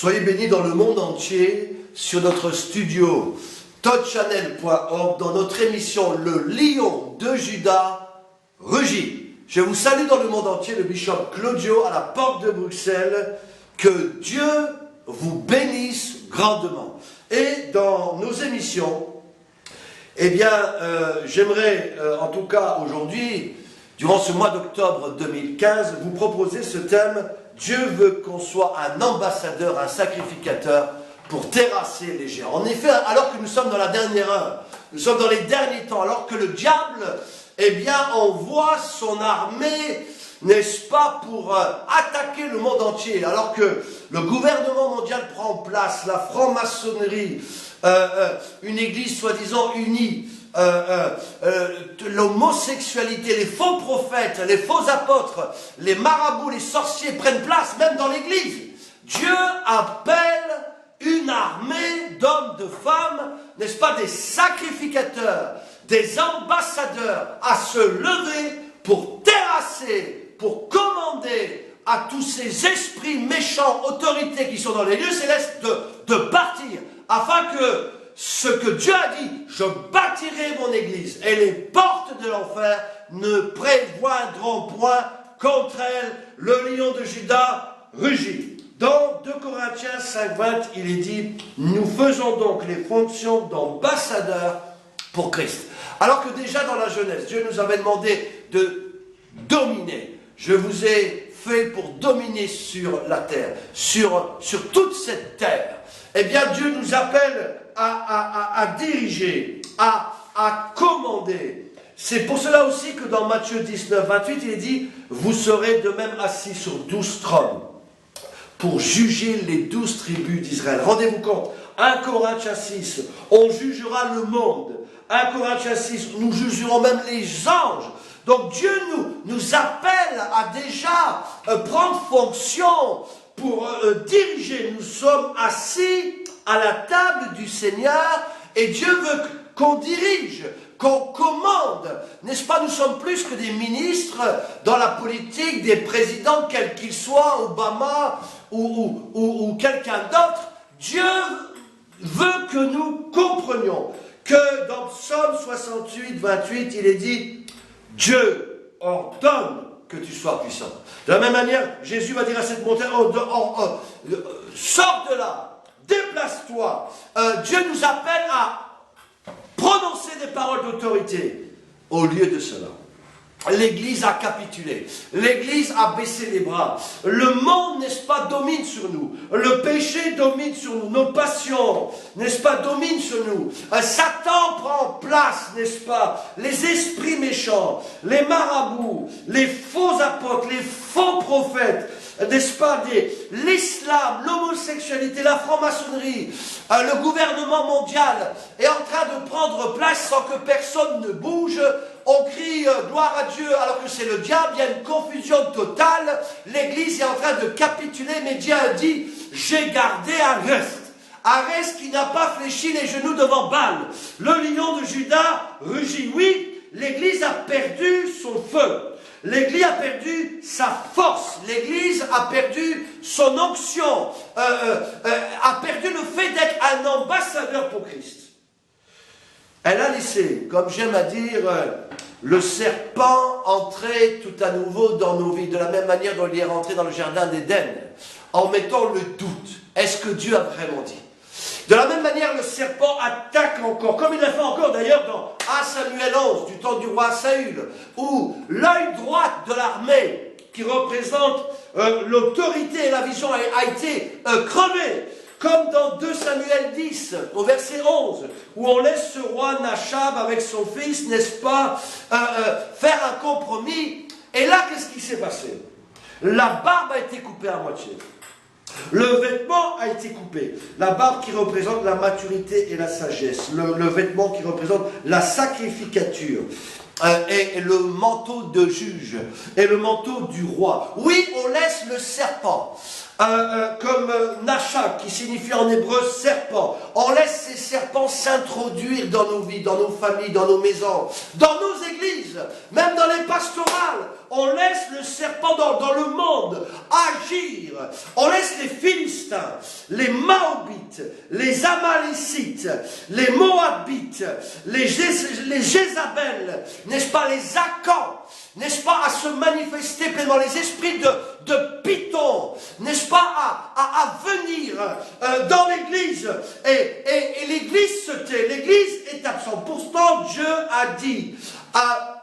Soyez bénis dans le monde entier sur notre studio toddchannel.org dans notre émission Le Lion de Juda rugit. Je vous salue dans le monde entier, le bishop Claudio à la porte de Bruxelles. Que Dieu vous bénisse grandement. Et dans nos émissions, eh bien, j'aimerais en tout cas aujourd'hui, durant ce mois d'octobre 2015, vous proposer ce thème. Dieu veut qu'on soit un ambassadeur, un sacrificateur pour terrasser les géants. En effet, alors que nous sommes dans la dernière heure, nous sommes dans les derniers temps, alors que le diable, eh bien, envoie son armée, n'est-ce pas, pour attaquer le monde entier, alors que le gouvernement mondial prend en place, la franc-maçonnerie, une église soi-disant unie, l'homosexualité, les faux prophètes, les faux apôtres, les marabouts, les sorciers prennent place même dans l'église. Dieu appelle une armée d'hommes, de femmes, n'est-ce pas, des sacrificateurs, des ambassadeurs à se lever pour terrasser, pour commander à tous ces esprits méchants, autorités qui sont dans les lieux célestes de partir, afin que ce que Dieu a dit, je bâtirai mon église et les portes de l'enfer ne prévaudront point contre elle. Le lion de Juda rugit. Dans 2 Corinthiens 5:20, il est dit, nous faisons donc les fonctions d'ambassadeurs pour Christ. Alors que déjà dans la Genèse, Dieu nous avait demandé de dominer. Je vous ai fait pour dominer sur la terre, sur toute cette terre. Eh bien, Dieu nous appelle à diriger, à commander. C'est pour cela aussi que dans Matthieu 19:28, il est dit, vous serez de même assis sur 12 trônes pour juger les 12 tribus d'Israël. Rendez-vous compte, 1 Corinthiens 6, on jugera le monde. 1 Corinthiens 6, nous jugerons même les anges. Donc Dieu nous appelle à déjà prendre fonction pour diriger. Nous sommes assis à la table du Seigneur et Dieu veut qu'on dirige, qu'on commande. N'est-ce pas, nous sommes plus que des ministres dans la politique, des présidents, quels qu'ils soient, Obama ou quelqu'un d'autre. Dieu veut que nous comprenions que dans Psaume 68:28, il est dit, Dieu ordonne que tu sois puissant. De la même manière, Jésus va dire à cette montagne, sors de là, déplace-toi. Dieu nous appelle à prononcer des paroles d'autorité. Au lieu de cela, l'Église a capitulé. L'Église a baissé les bras. Le monde, n'est-ce pas, domine sur nous. Le péché domine sur nous. Nos passions, n'est-ce pas, dominent sur nous. Satan prend place, n'est-ce pas. Les esprits méchants, les marabouts, les faux apôtres, les faux prophètes, n'est-ce pas, l'islam, l'homosexualité, la franc-maçonnerie, le gouvernement mondial est en train de prendre place sans que personne ne bouge. On crie gloire à Dieu alors que c'est le diable, il y a une confusion totale, l'église est en train de capituler, mais Dieu a dit, j'ai gardé un reste qui n'a pas fléchi les genoux devant Baal. Le lion de Juda rugit, oui, l'église a perdu son feu. L'église a perdu sa force, l'église a perdu son onction, a perdu le fait d'être un ambassadeur pour Christ. Elle a laissé, comme j'aime à dire, le serpent entrer tout à nouveau dans nos vies, de la même manière dont il est rentré dans le jardin d'Éden, en mettant le doute. Est-ce que Dieu a vraiment dit? De la même manière, le serpent attaque encore, comme il l'a fait encore d'ailleurs dans 1 Samuel 11, du temps du roi Saül, où l'œil droit de l'armée, qui représente l'autorité et la vision, a été crevé. Comme dans 2 Samuel 10, au verset 11, où on laisse ce roi Nachab avec son fils, n'est-ce pas, faire un compromis. Et là, qu'est-ce qui s'est passé? La barbe a été coupée à moitié. Le vêtement a été coupé. La barbe qui représente la maturité et la sagesse. Le vêtement qui représente la sacrificature. Et le manteau de juge. Et le manteau du roi. Oui, on laisse le serpent. Comme Nachab, qui signifie en hébreu serpent. On laisse ces serpents s'introduire dans nos vies, dans nos familles, dans nos maisons, dans nos églises, même dans les pastorales. On laisse le serpent dans le monde agir. On laisse les Philistins, les Mahobites, les Amalécites, les Moabites, les Jézabel, n'est-ce pas, les Acans, n'est-ce pas, à se manifester pleinement, les esprits de Python, n'est-ce pas, à venir dans l'Église. Et l'Église se tait, l'Église est absente. Pourtant, Dieu a dit,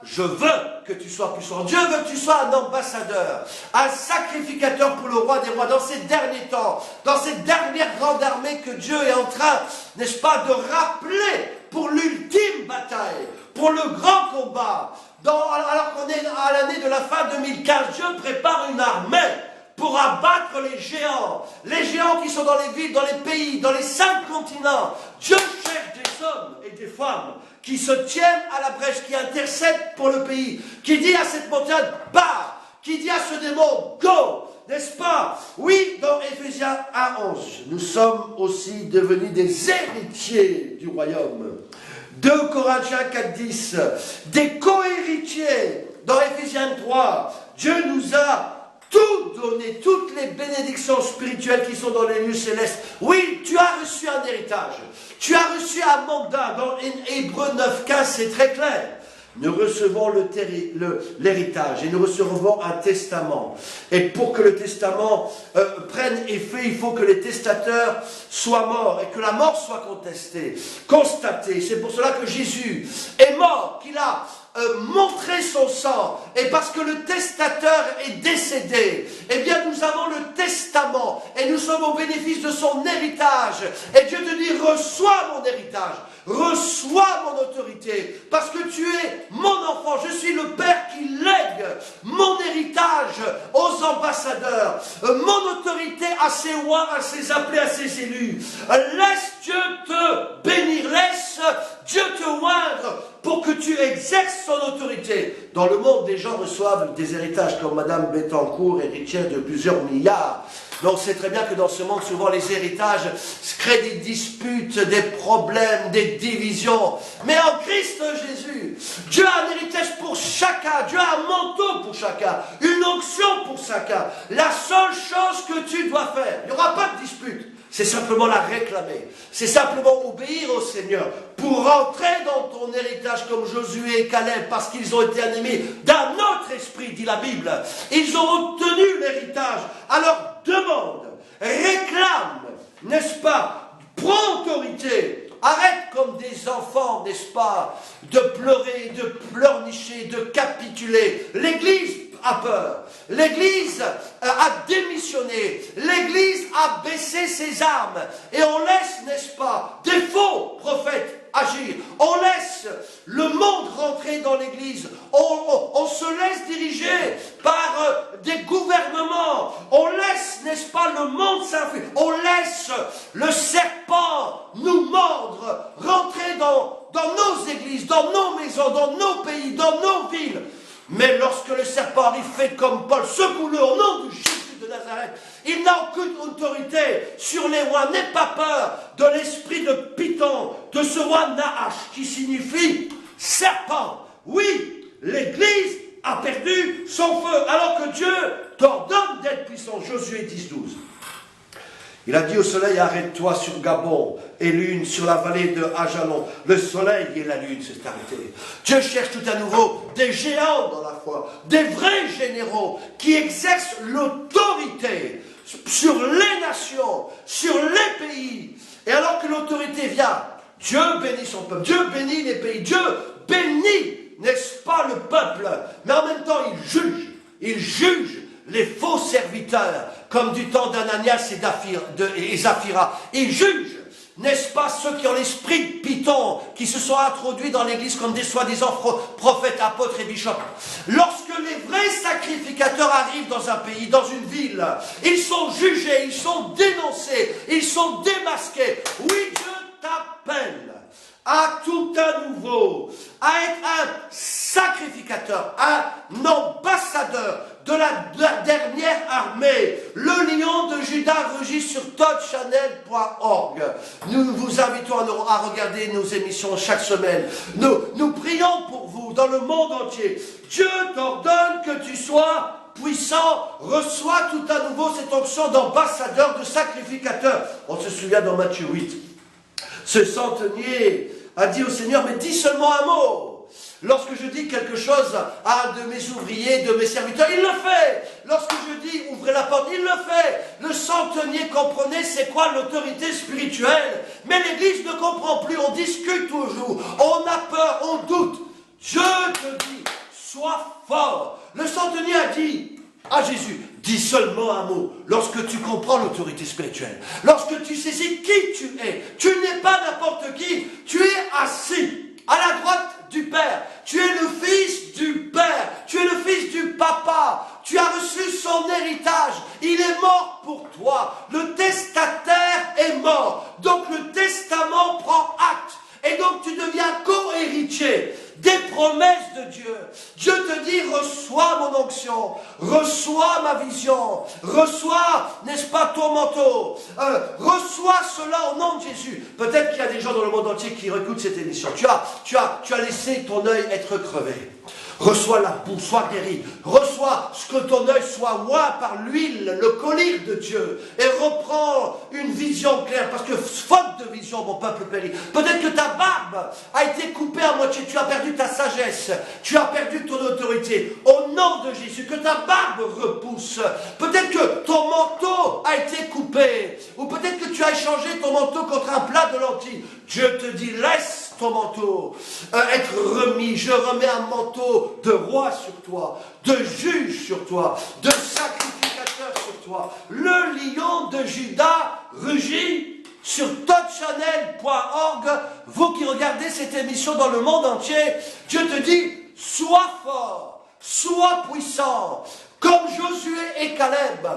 je veux que tu sois puissant. Dieu veut que tu sois un ambassadeur, un sacrificateur pour le roi des rois dans ces derniers temps, dans cette dernière grande armée que Dieu est en train, n'est-ce pas, de rappeler pour l'ultime bataille, pour le grand combat. Alors qu'on est à l'année de la fin 2015, Dieu prépare une armée pour abattre les géants qui sont dans les villes, dans les pays, dans les 5 continents. Dieu cherche des hommes et des femmes qui se tiennent à la brèche, qui intercèdent pour le pays, qui dit à cette montagne, bah, qui dit à ce démon, go, n'est-ce pas? Oui, dans Éphésiens 1:11, nous sommes aussi devenus des héritiers du royaume. 2 Corinthiens 4:10, des co-héritiers. Dans Éphésiens 3, Dieu nous a tout donné, toutes les bénédictions spirituelles qui sont dans les lieux célestes. Oui, tu as reçu un héritage. Tu as reçu un mandat. Dans Hébreux 9:15, c'est très clair. Nous recevons l'héritage et nous recevons un testament. Et pour que le testament prenne effet, il faut que les testateurs soient morts et que la mort soit constatée. C'est pour cela que Jésus est mort, qu'il a montré son sang. Et parce que le testateur est décédé, eh bien nous avons le testament et nous sommes au bénéfice de son héritage. Et Dieu te dit, reçois mon héritage. Reçois mon autorité, parce que tu es mon enfant. Je suis le Père qui lègue mon héritage aux ambassadeurs, mon autorité à ses rois, à ses appelés, à ses élus. Laisse Dieu te bénir, laisse Dieu te oindre pour que tu exerces son autorité. Dans le monde, des gens reçoivent des héritages comme Madame Bettencourt, héritière de plusieurs milliards. Donc c'est très bien que dans ce monde, souvent les héritages créent des disputes, des problèmes, des divisions. Mais en Christ Jésus, Dieu a un héritage pour chacun. Dieu a un manteau pour chacun, une onction pour chacun. La seule chose que tu dois faire, il n'y aura pas de dispute. C'est simplement la réclamer. C'est simplement obéir au Seigneur pour rentrer dans ton héritage comme Josué et Caleb, parce qu'ils ont été animés d'un autre esprit, dit la Bible. Ils ont obtenu l'héritage. Alors demande, réclame, n'est-ce pas? Prends autorité. Arrête comme des enfants, n'est-ce pas, de pleurer, de pleurnicher, de capituler. L'Église a peur. L'Église a démissionné. L'Église a baissé ses armes. Et on laisse, n'est-ce pas, des faux prophètes agir. On laisse le monde rentrer dans l'Église. On se laisse diriger par des gouvernements. On laisse, n'est-ce pas, le monde s'influer. On laisse le serpent nous mordre, rentrer dans nos églises, dans nos maisons, dans nos pays, dans nos villes. Mais lorsque le serpent arrive, fait comme Paul, secoue-le au nom de Jésus de Nazareth. Il n'a aucune autorité sur les rois. N'aie pas peur de l'esprit de Python, de ce roi Nahash, qui signifie serpent. Oui, l'Église a perdu son feu, alors que Dieu t'ordonne d'être puissant. Josué 10:12. Il a dit au soleil, arrête-toi sur Gabon, et lune sur la vallée de Ajalon. Le soleil et la lune s'est arrêté. Dieu cherche tout à nouveau des géants dans la foi, des vrais généraux qui exercent l'autorité sur les nations, sur les pays. Et alors que l'autorité vient, Dieu bénit son peuple, Dieu bénit les pays, Dieu bénit, n'est-ce pas, le peuple, mais en même temps il juge les faux serviteurs, comme du temps d'Ananias et Zaphira. Il juge, n'est-ce pas, ceux qui ont l'esprit de Python, qui se sont introduits dans l'église comme des soi-disant prophètes, apôtres et bishops. Lorsque les vrais sacrificateurs arrivent dans un pays, dans une ville, ils sont jugés, ils sont dénoncés, ils sont démasqués. Oui, Dieu t'appelle à tout à nouveau, à être un sacrificateur, un ambassadeur de la dernière armée. Le lion de Juda rugit sur toddchannel.org. Nous vous invitons à regarder nos émissions chaque semaine. Nous prions pour vous. partout, dans le monde entier. Dieu t'ordonne que tu sois puissant, reçois tout à nouveau cette onction d'ambassadeur, de sacrificateur. On se souvient dans Matthieu 8, ce centenier a dit au Seigneur, mais dis seulement un mot. Lorsque je dis quelque chose à un de mes ouvriers, de mes serviteurs, il le fait. Lorsque je dis ouvrez la porte, il le fait. Le centenier comprenait c'est quoi l'autorité spirituelle. Mais l'Église ne comprend plus, on discute toujours, on a peur, on doute. Je te dis, sois fort. Le centenier a dit à Jésus, dis seulement un mot. Lorsque tu comprends l'autorité spirituelle, lorsque tu saisis qui tu n'es pas n'importe qui, tu es assis à la droite du Père. Tu es le fils du Père. Tu es le fils du Papa. Tu as reçu son héritage. Il est mort pour toi. Le testataire est mort. Donc le testament prend acte. Et donc tu deviens co-héritier des promesses de Dieu. Dieu te dit, reçois mon onction, reçois ma vision, reçois, n'est-ce pas, ton manteau, reçois cela au nom de Jésus. Peut-être qu'il y a des gens dans le monde entier qui écoutent cette émission. Tu as laissé ton œil être crevé. Reçois la boue, sois guéri. Reçois ce que ton œil soit oint par l'huile, le collyre de Dieu. Et reprends une vision claire. Parce que faute de vision, mon peuple périt. Peut-être que ta barbe a été coupée à moitié. Tu as perdu ta sagesse. Tu as perdu ton autorité. Au nom de Jésus, que ta barbe repousse. Peut-être que ton manteau a été coupé. Ou peut-être que tu as échangé ton manteau contre un plat de lentilles. Dieu te dit, laisse ton manteau être remis. Je remets un manteau de roi sur toi, de juge sur toi, de sacrificateur sur toi. Le lion de Juda rugit sur totchannel.org. Vous qui regardez cette émission dans le monde entier, Dieu te dit, sois fort, sois puissant, comme Josué et Caleb.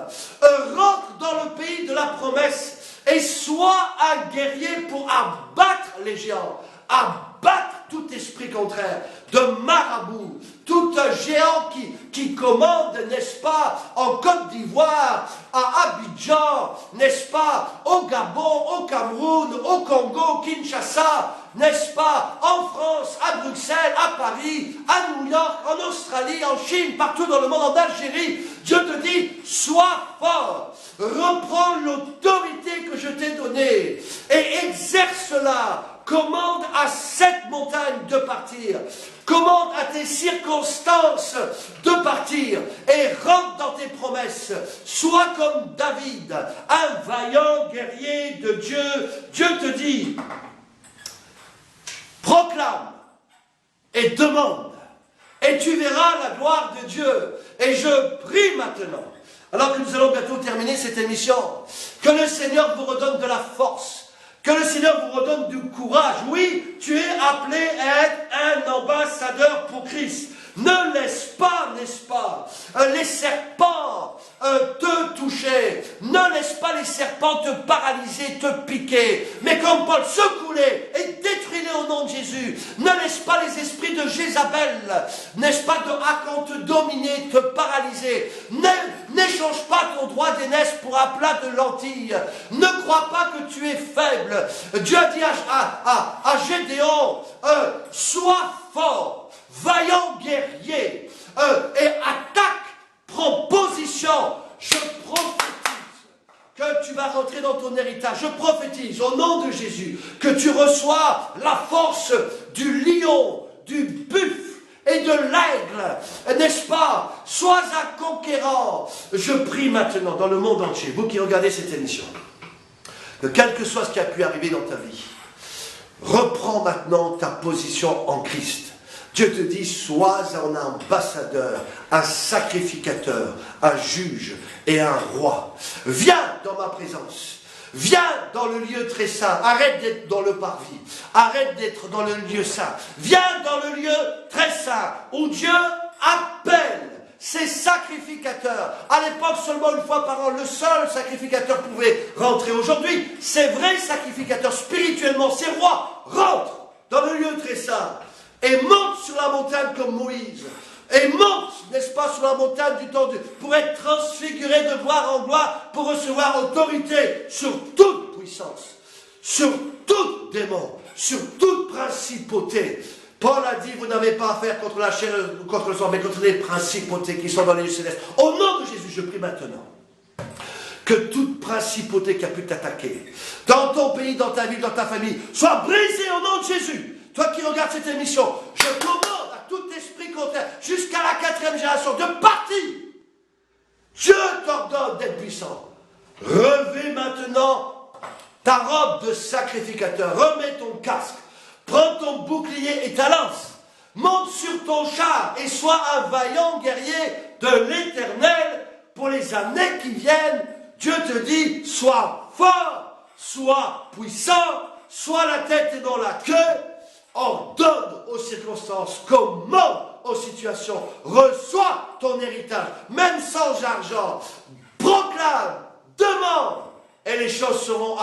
Rentre dans le pays de la promesse et sois un guerrier pour abattre les géants, abattre tout esprit contraire, de marabout, tout géant qui commande, n'est-ce pas, en Côte d'Ivoire, à Abidjan, n'est-ce pas, au Gabon, au Cameroun, au Congo, Kinshasa, n'est-ce pas, en France, à Bruxelles, à Paris, à New York, en Australie, en Chine, partout dans le monde, en Algérie. Dieu te dit, sois fort, reprends l'autorité que je t'ai donnée et exerce-la. Commande à cette montagne de partir. Commande à tes circonstances de partir. Et rentre dans tes promesses. Sois comme David, un vaillant guerrier de Dieu. Dieu te dit, proclame et demande. Et tu verras la gloire de Dieu. Et je prie maintenant, alors que nous allons bientôt terminer cette émission, que le Seigneur vous redonne de la force. Que le Seigneur vous redonne du courage. Oui, tu es appelé à être un ambassadeur pour Christ. Ne laisse pas, n'est-ce pas, les serpents te toucher. Ne laisse pas les serpents te paralyser, te piquer. Mais comme Paul, secoue-les et détruis-les au nom de Jésus. Ne laisse pas les esprits de Jézabel, n'est-ce pas, de Hacan te dominer, te paralyser. N'échange pas ton droit d'aînesse pour un plat de lentilles. Ne crois pas que tu es faible. Dieu a dit à Gédéon, sois fort, vaillant guerrier, et attaque, prends position. Je prophétise que tu vas rentrer dans ton héritage. Je prophétise au nom de Jésus que tu reçois la force du lion, du buffle et de l'aigle, n'est-ce pas? Sois un conquérant. Je prie maintenant dans le monde entier, vous qui regardez cette émission, que quel que soit ce qui a pu arriver dans ta vie, reprends maintenant ta position en Christ. Dieu te dit, sois un ambassadeur, un sacrificateur, un juge et un roi. Viens dans ma présence. Viens dans le lieu très saint. Arrête d'être dans le parvis. Arrête d'être dans le lieu saint. Viens dans le lieu très saint où Dieu appelle ses sacrificateurs. À l'époque, seulement une fois par an, le seul sacrificateur pouvait rentrer. Aujourd'hui, ces vrais sacrificateurs, spirituellement, ces rois, rentrent dans le lieu très saint et montent sur la montagne comme Moïse. Et monte, n'est-ce pas, sur la montagne du temps pour être transfiguré de gloire en gloire, pour recevoir autorité sur toute puissance, sur tout démon, sur toute principauté. Paul a dit, vous n'avez pas affaire contre la chair, contre le sang, mais contre les principautés qui sont dans les lieux célestes. Au nom de Jésus, je prie maintenant que toute principauté qui a pu t'attaquer, dans ton pays, dans ta ville, dans ta famille, soit brisée au nom de Jésus. Toi qui regardes cette émission, je commande à tout esprit contraire, jusqu'à la 4e génération, de partir. Je t'ordonne d'être puissant. Revêt maintenant ta robe de sacrificateur. Remets ton casque. Prends ton bouclier et ta lance. Monte sur ton char et sois un vaillant guerrier de l'Éternel pour les années qui viennent. Dieu te dit, sois fort, sois puissant, sois la tête et non la queue. Ordonne aux circonstances, commande aux situations, reçois ton héritage, même sans argent, proclame, demande, et les choses seront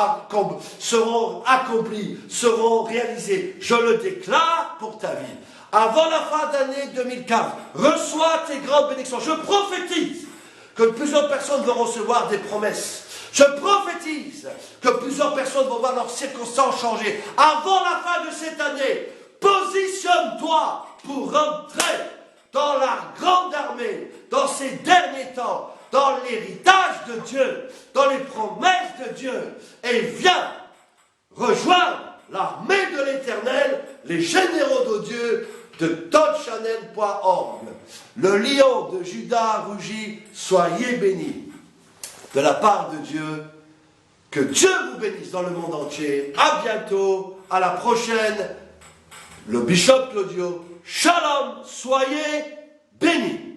accomplies, seront réalisées. Je le déclare pour ta vie. Avant la fin d'année 2015, reçois tes grandes bénédictions. Je prophétise que plusieurs personnes vont recevoir des promesses. Je prophétise que plusieurs personnes vont voir leurs circonstances changer. Avant la fin de cette année, positionne-toi pour rentrer dans la grande armée, dans ces derniers temps, dans l'héritage de Dieu, dans les promesses de Dieu. Et viens rejoindre l'armée de l'Éternel, les généraux de Dieu, de totchannel.org. Le lion de Juda rugit, soyez bénis. De la part de Dieu, que Dieu vous bénisse dans le monde entier. À bientôt, à la prochaine. Le bishop Claudio, shalom, soyez bénis.